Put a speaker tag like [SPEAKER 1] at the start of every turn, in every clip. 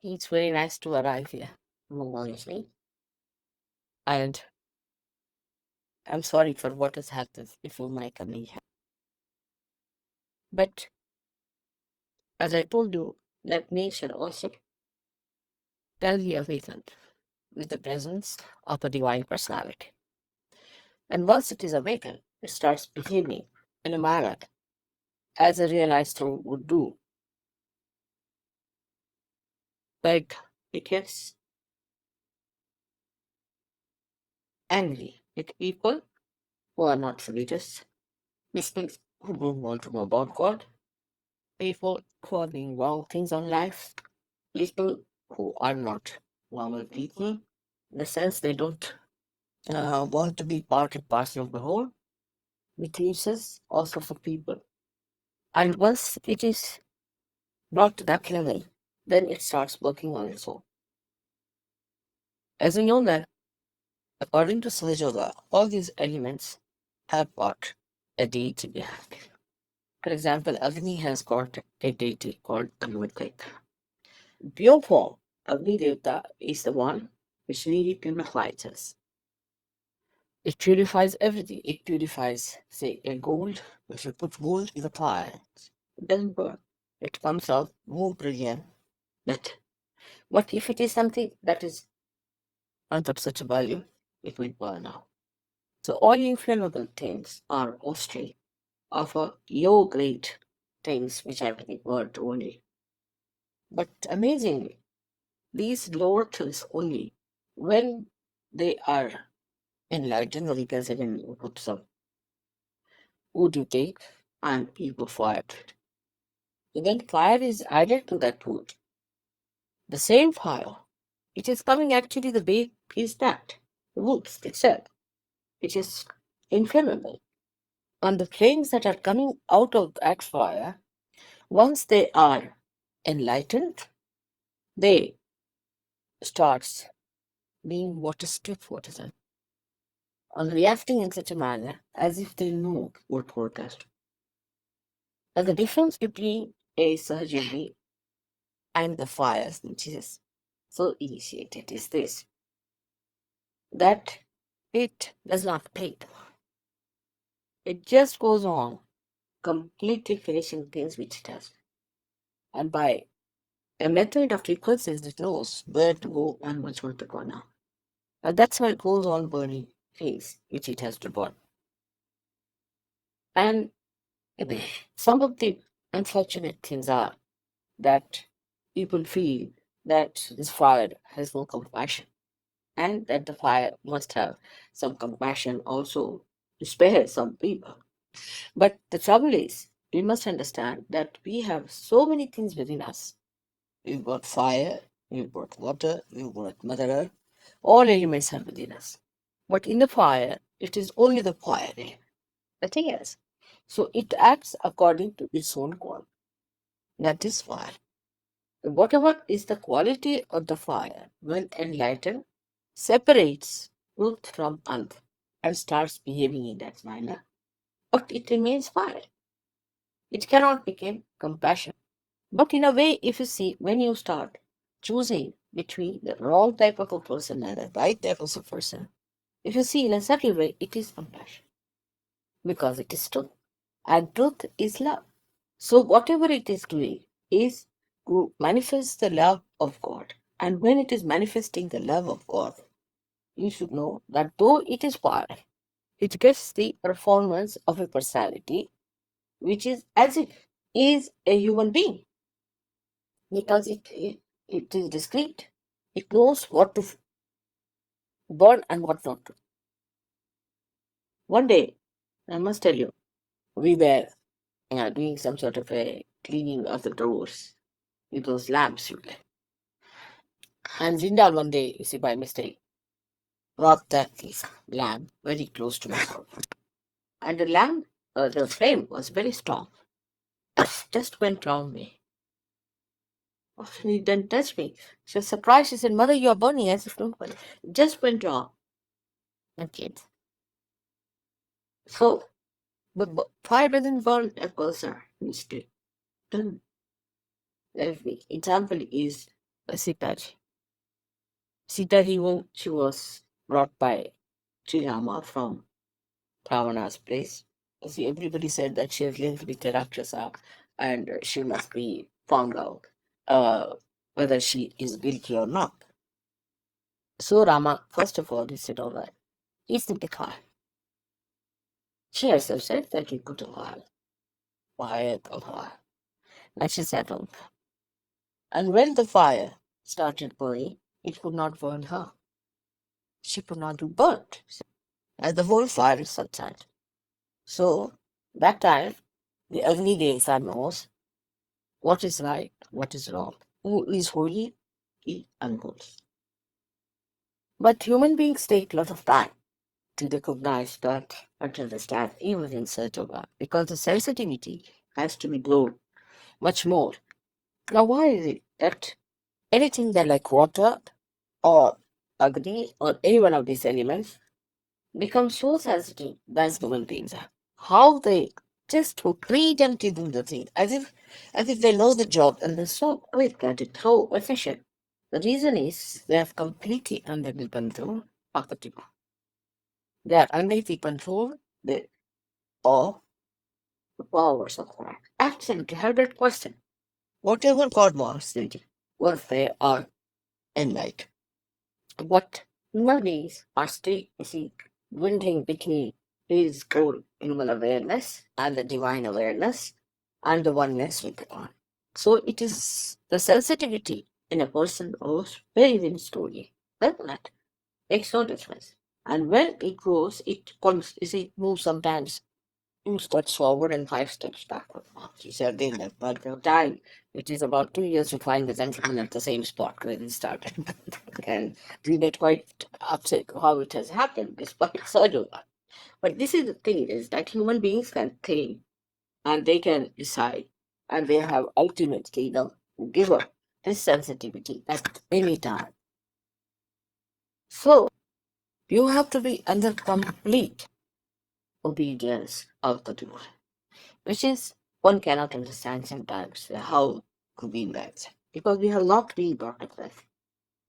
[SPEAKER 1] It's very nice to arrive here, honestly. And I'm sorry for what has happened before my coming here. But as I told you, that nature also can be awakened with the presence of a divine personality. And once it is awakened, it starts behaving in a manner as a realized soul would do. Like it gets angry with people who are not religious, Muslims who don't want to know about God, people who are doing wrong things on life, people who are not normal people, in the sense they don't want to be part and parcel of the whole, which uses all sorts of people. And once it is brought to that level, then it starts working on its own. As we know that, according to Sage Yoga, all these elements have got a deity behind it. For example, Agni has got a deity called Amritik. Pure form, Agni Devata is the one which really purifies us. It purifies everything. It purifies, say, a gold. If you put gold in the fire, it doesn't burn. It comes out more brilliant. But what if it is something that is not of such a value? It will burn out. So all inflammable things are mostly of a low grade things which have been burnt only. But amazingly, these lower things only, when they are enlightened, or you can say when you put some wood you take and you put fire to it. When fire is added to that wood, the same fire, it is coming actually the way is that the wood itself, which is inflammable. And the flames that are coming out of that fire, once they are enlightened, they starts being water stiff, what is it? And reacting in such a manner as if they know what forecast. And the difference between a surgery and the fires, which is so initiated, is this, that it does not fade. It just goes on, completely finishing things which it does. And by a method of frequencies, it knows where to go and which one to go now. And that's why it goes on burning things which it has to burn. And some of the unfortunate things are that people feel that this fire has no compassion, and that the fire must have some compassion also to spare some people. But the trouble is, we must understand that we have so many things within us. We've got fire, we've got water, we've got Mother Earth. All elements are within us. But in the fire, it is only the fire there, nothing else. So it acts according to its own quality. That is fire. Whatever is the quality of the fire, when enlightened, separates truth from untruth and starts behaving in that manner. But it remains fire. It cannot become compassion. But in a way, if you see, when you start choosing between the wrong type of a person and the right type of a person, if you see in a subtle way, it is compassion. Because it is truth. And truth is love. So whatever it is doing is to manifest the love of God. And when it is manifesting the love of God, you should know that though it is fire, it gets the performance of a personality which is as if is a human being, because it is discreet. It knows what to burn and what not to. One day, I must tell you, we were doing some sort of a cleaning of the drawers with those lamps. And Jindal one day, you see, by mistake, brought that lamp very close to my mouth. And the lamp, the flame was very strong. Just went round me. Oh, he didn't touch me. She was surprised. She said, Mother, you are burning. I said, don't worry. Just went round. Okay. So, but fire doesn't burn a person instantly. Doesn't. Every example is Sitaji. Sitaji, whom she was brought by Sri Rama from Ravana's place. See, everybody said that she has linked with the Rakshasa and she must be found out uh, whether she is guilty or not. So Rama, first of all, he said, all right, he's the car. She herself said that he could have fire of her. And she settled. And when the fire started burning, it could not burn her. She could not be burnt. And the whole fire is subsided. So that time, the Agni Devata knows what is right, what is wrong, who is holy, he unholy. But human beings take a lot of time to recognize that and to understand even in search of God, because the sensitivity has to be grown much more. Now, why is it that anything that like water or Agni or any one of these elements become so sensitive as human beings are? How they just treat them to do the thing as if they know the job and they're so quick at it, so efficient. The reason is they have completely under the control of the people. They are under the control the, of the powers of God. Absolutely, 100%. Whatever God wants them to, what they are enlightened. What human beings are still, you see, winding between his own human awareness and the divine awareness and the oneness with God. So it is the sensitivity in a person goes very, very slowly. Like that makes no difference. And when it grows, it comes, you see, it moves sometimes 2 steps forward and 5 steps backward. She said in that but the time it is about 2 years to find the gentleman at the same spot where he started. And we get quite upset how it has happened, despite surgery. But this is the thing is that human beings can think and they can decide and they have ultimately give up this sensitivity at any time. So you have to be under complete obedience of the divine, which is one cannot understand sometimes how to be that because we have not been brought up that.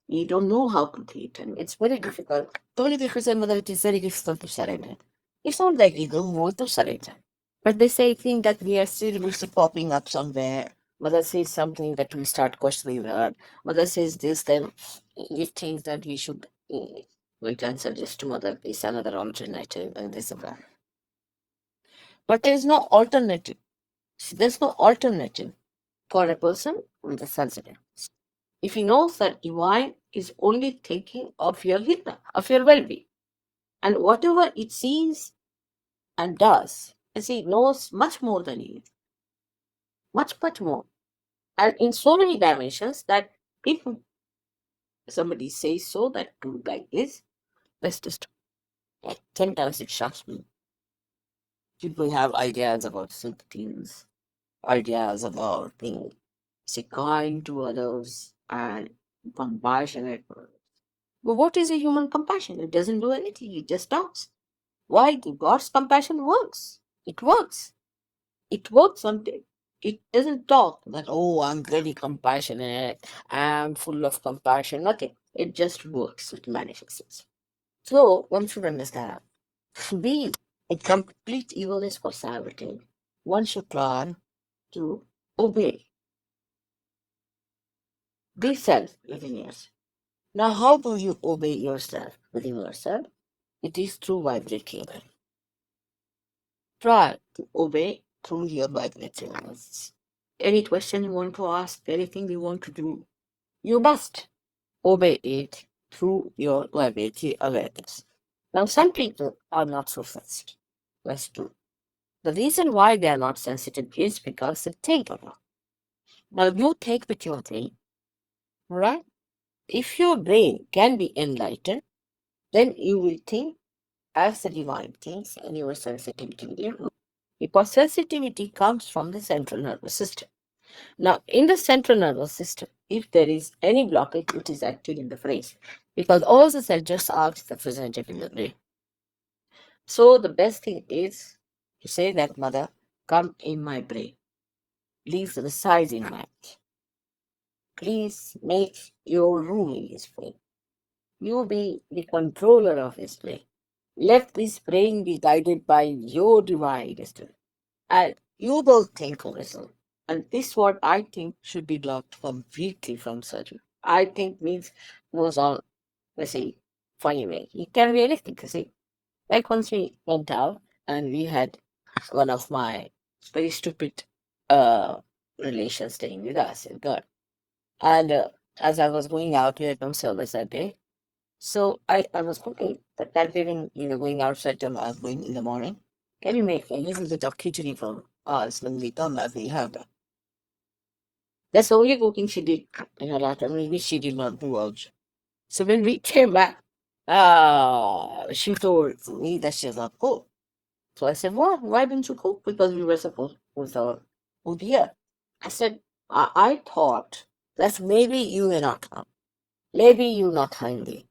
[SPEAKER 1] We don't know how to treat, and it's very difficult. Only because my mother, it is very difficult to surrender. It's not like we don't want to surrender, but they say think that we are still popping up somewhere. Mother says something that we start questioning her. Mother says this, then we think that we should. We can suggest to mother is another alternative and this and that. But there is no alternative. There's no alternative for a person with a sensitive. If he knows that divine is only thinking of your hita, of your well-being, and whatever it sees and does, as he knows much more than you, much, much more. And in so many dimensions that people, somebody says so that do like this, let's just 10 times it shocks me. People have ideas about sympathies, ideas about being say kind to others and compassionate. But what is a human compassion? It doesn't do anything, it just talks. Why? God's compassion works. It works. It works something. It doesn't talk that, oh, I'm very compassionate, I'm full of compassion, nothing. It just works, it manifests. So one should understand. To be a complete evilness personality, one should learn to obey. Be self within yourself. Now, how do you obey yourself within yourself? It is through vibrating. Try to obey through your vibrating. Any question you want to ask, anything you want to do, you must obey it through your vibrating awareness. Now, some people are not so sensitive. That's true. The reason why they are not sensitive is because they think a lot. Now, you think with your brain, right? If your brain can be enlightened, then you will think as the divine thinks and your sensitivity will improve. Because sensitivity comes from the central nervous system. Now, in the central nervous system, if there is any blockage, it is actually in the brain because all the centers are represented in the brain. So, the best thing is to say that, Mother, come in my brain, leave the size in mind. Please make your room easeful. You be the controller of this brain. Let this brain be guided by your divine wisdom. And you will think a little. And this what I think should be blocked completely from surgery. I think means was all, let's say, funny way. You can realistic, you see. Like once we went out and we had one of my very stupid uh relations staying with us in God. And as I was going out here from service that day, so I was cooking, but that didn't, going outside till I was going in the morning. Can you make a little bit of khichdi for us when we come as we have that? That's the only cooking she did in her lifetime, which she did not do out. So when we came back, she told me that she was not cook. So I said, well, why didn't you cook? Because we were supposed with our food here. I said, I thought that maybe you were not come. Maybe you're not hungry.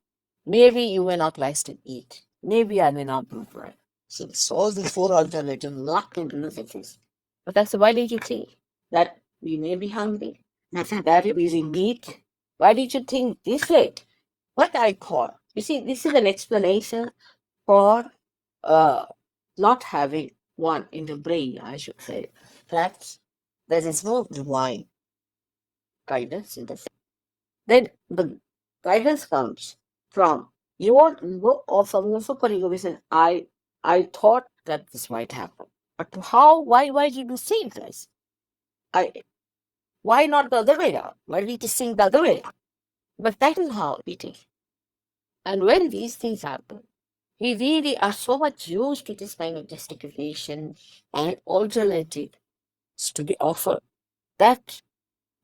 [SPEAKER 1] Maybe you were not wise to eat. Maybe I may not be right. So it's all these four alternatives, not to do the things. But that's why did you think that we may be hungry? That's that is indeed. Why did you think this way? What I call, you see, this is an explanation for uh, not having one in the brain, I should say. Perhaps there is no divine guidance in the. Then the guidance comes from your ego or from your super ego, which says, I thought that this might happen. But how, why did you say this? I Why not the other way around? Why did you think the other way around? But that is how we think. And when these things happen, we really are so much used to this kind of justification and alternatives to be offered. That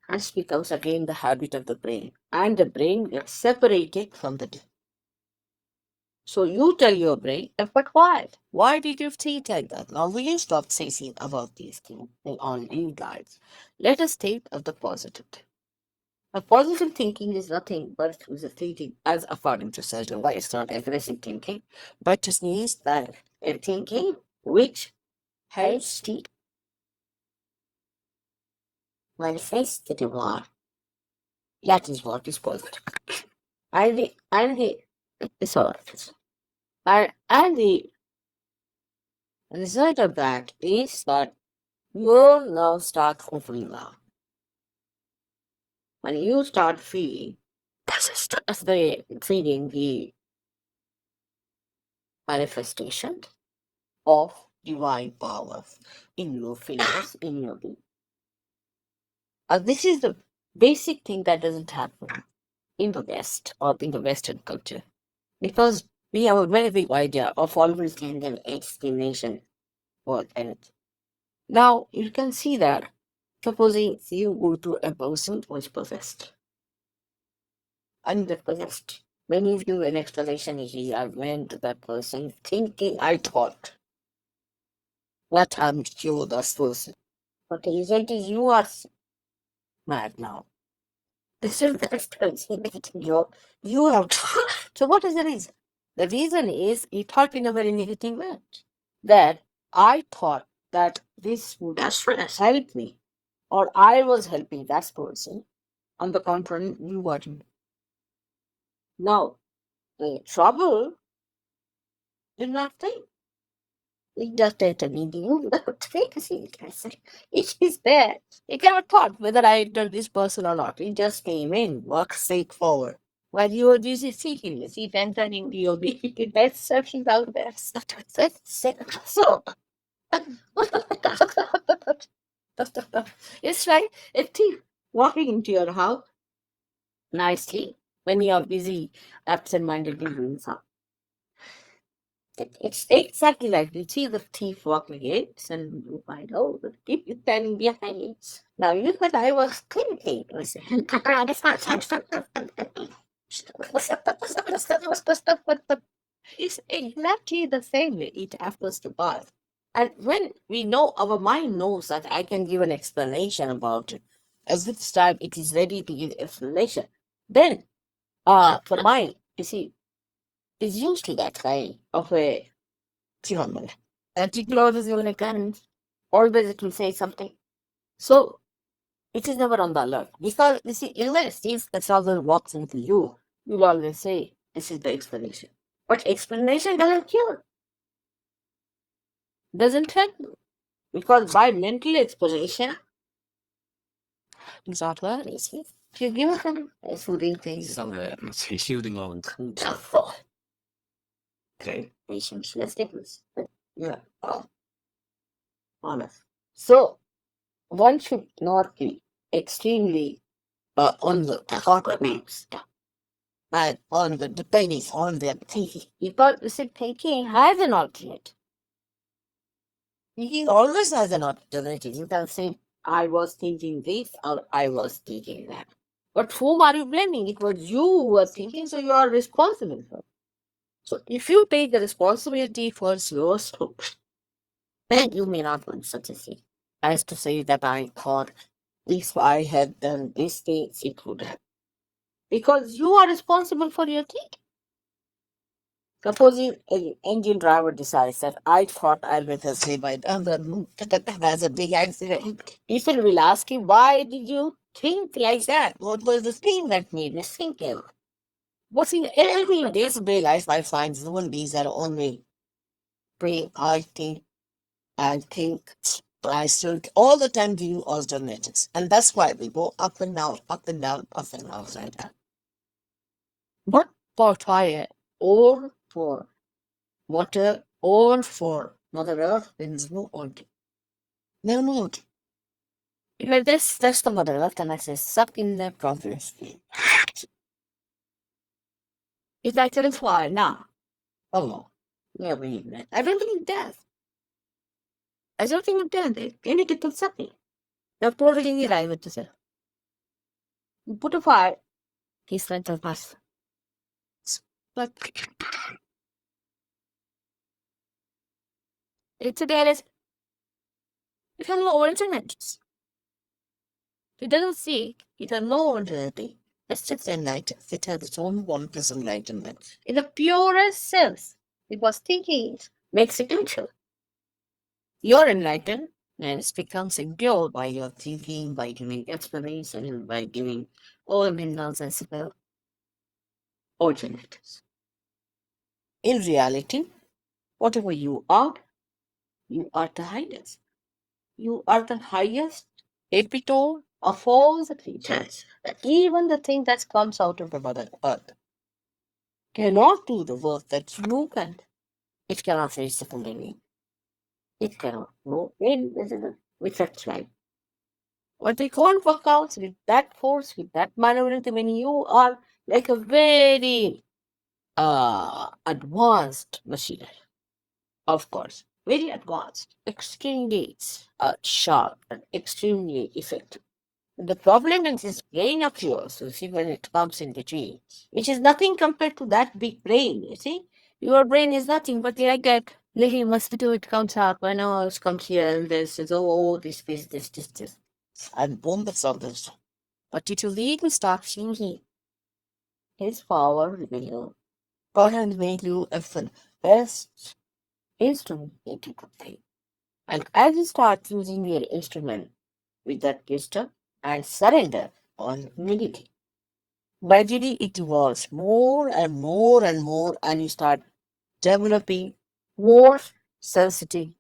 [SPEAKER 1] has becomes again the habit of the brain. And the brain gets separated from the. So you tell your brain, but why? Why did you think like that? Now we can stop thinking about these things on you guys. Let us think of the positive. A positive thinking is nothing but the thinking, as according to certain why it's not aggressive thinking, but just means that a thinking which helps to manifest the divine. That is what is positive. And the sorry. And the result of that is that your love starts opening up. When you start feeling, that's the feeling the manifestation of divine powers in your feelings, in your being. This is the basic thing that doesn't happen in the West or in the Western culture because we have a very big idea of always getting an explanation for anything. Now you can see that supposing you go to a person who is possessed, and the possessed, when you give an explanation, I went to that person thinking I thought that I'm sure this person. But the result is you are mad now. This is the explanation that you have. So what is the reason? The reason is he thought in a very negative way. That I thought that this would help me, or I was helping that person. On the contrary, you got me. Now, the trouble is not think. It just entered you take a seat. I said, it is there. He never thought whether I entered this person or not. He just came in, walked straight forward. While you were busy seeking the seat entering your the best exceptions out there. So it's like a thief walking into your house nicely when you are busy, absent-mindedly doing something. It's exactly like you see the thief walking in, and you find, oh, the thief is standing behind. Now, you what I was thinking. I said, it's exactly the same way it happens to us. And when we know, our mind knows that I can give an explanation about it, as this time it is ready to give explanation, then the mind, you see, is used to that kind of a human. And it closes your account. Always it will say something. So It is never on the alert. Because, you see, unless if the trouble walks into you, you'll always say, this is the explanation. But explanation doesn't cure, doesn't help you. Because by mental explanation, it's not what is it? You give them soothing things somewhere. It's shooting on. Okay, patience, let's take this. Yeah, honest. So, one should not be extremely on the hot names and on the depending on their thinking. Because you see, thinking has an alternate. Thinking always has an alternative. You can say, I was thinking this or I was thinking that. But whom are you blaming? It was you who were thinking, so you are responsible for it. So if you take the responsibility for your stroke, then you may not want such a thing as to say that I thought if I had done these things, it would have. Because you are responsible for your thinking. Supposing an engine driver decides that I thought I'll better say by done that has a big accident. People will ask him, why did you think like that? What was the thing that made me think ever? What's in every day-to-day life I find human beings are only pray, I think, I still all the time view alternatives. And that's why we go up and down, up and down, up and down like that. But for fire or for water or for Mother Earth, there is no order. No mood. Well, that's the Mother Earth, and I say suck in the progress. It's actually fire now. Oh no. Yeah, believe that. I don't believe death. I don't think of death. Any get to something. They're totally right with this. You put a fire, he's like the bus. But it's a there is it has no alternatives. It doesn't see it has no alternative. It's just enlightened. It has its own wondrous enlightenment. In the purest sense, it was thinking it makes it neutral. You're enlightened and it becomes impure by your thinking, by giving explanation, by giving all the nonsensical alternatives. In reality, whatever you are the highest. You are the highest epitome of all the creatures. Even the thing that comes out of the Mother Earth cannot do the work that you can. It cannot reach the Kundalini. It cannot go invisible with that light. But they can't work out with that force, with that maneuverability when you are like a very advanced machinery. Of course, very advanced, extremely sharp, and extremely effective. The problem is this brain of yours, you see, when it comes in between, which is nothing compared to that big brain, you see. Your brain is nothing but like that little mosquito, it comes out, when else comes here, and this is, this. And boom, that's all this. But it will even start using his power will and make you a best instrument that you could take. And as you start using your instrument with that wisdom and surrender on humility, gradually it evolves more and more and more, and you start developing more sensitive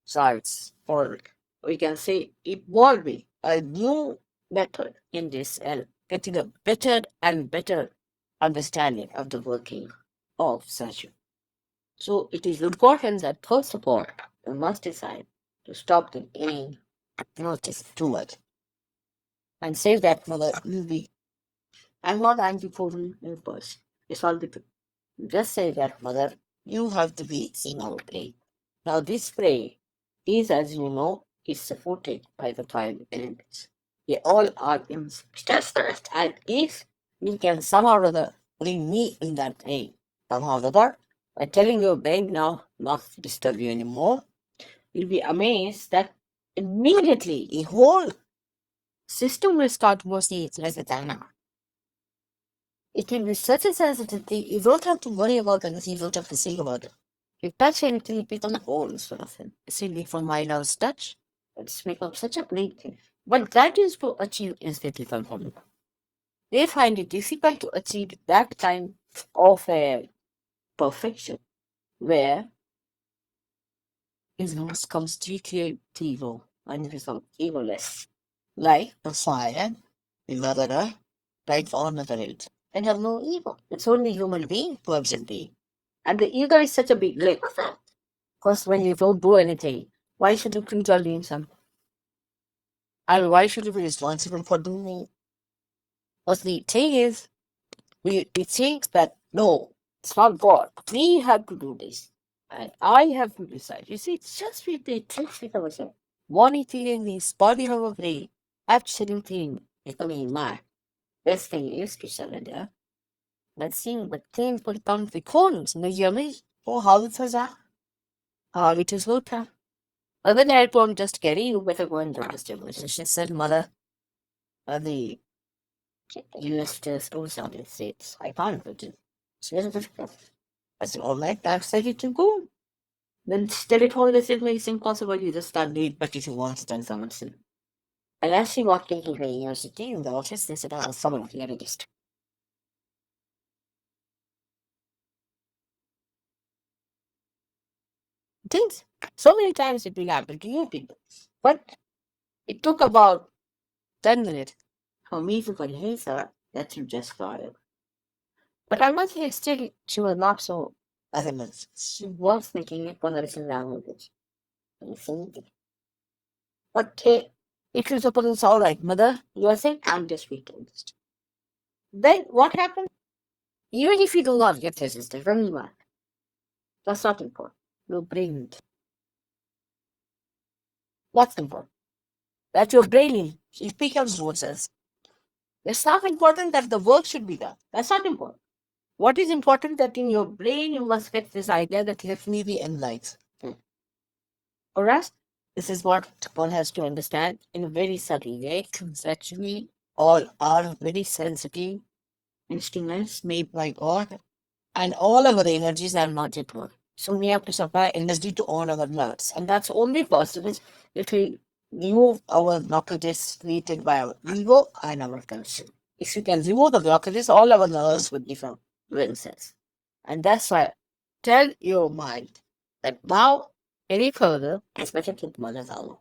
[SPEAKER 1] sides, or we can say evolving a new method in this and getting a better and better understanding of the working of surgery. So it is important that first of all, you must decide to stop the aim, notice too much, and say that mother will be. I'm not angry for a person. It's all the just say that mother, you have to be in our play. Now this play is, as you know, is supported by the five elements. They all are in stress, and if you can somehow or other bring me in that play, somehow or other, by telling your brain now not to disturb you anymore, you'll be amazed that immediately the whole system will start working like a timer. It will be such a sensitive thing, you don't have to worry about it, you don't have to think about it. You touch anything, it becomes a whole sort of thing. Simply from my love's touch, it's become such a great thing. But that is to achieve instantly conformity. They find it difficult to achieve that kind of a perfection where ignorance comes completely evil and becomes evilness. Like the fire, the murderer, right on the it. And have no evil. It's only human being who has a being. And the ego is such a big link. Because when you don't do anything, why should you treat your doing something? And why should you be responsible for doing it? Because the thing is, we think that no, it's not God. We have to do this. And I have to decide. You see, it's just with the things with ourselves. Monitoring this body of our brain, absolutely becoming mad. Best thing is to surrender. Let's see what things put down the corners in the yummy. Oh, how it was that? How it is good. Other than that, won't just carry you better go and register. She said, Mother, the US schools out in the States. I can't put it. She doesn't. I said, all right, I've said you to go. Then territory is it's impossible. You just start need, but if you want to stand someone soon. And as she walked into the university in the office, they said, oh, someone here just. Things. So many times it will happen to you people. But it took about 10 minutes for me to convince her that you just got it. But I must say, still, she was not so adamant. She was thinking it for the written language. You see? But if you suppose it's all right, Mother, you are saying, I'm just being honest. Then what happened? Even if you do not get resisted, remember, that's not important. Your brain. What's important? That your brain is becomes voices. It's not important that the work should be done. That's not important. What is important that in your brain you must get this idea that let me be enlightened. Or else, this is what one has to understand in a very subtle way. Conceptually, all are very sensitive instruments made by God, and all our energies are not yet one. So we have to supply energy to all our nerves, and that's only possible if we remove our blockages created by our ego and our conscience. If you can remove the blockages, all our nerves would become well sense. And that's why tell your mind that now any further is better to mother's hour.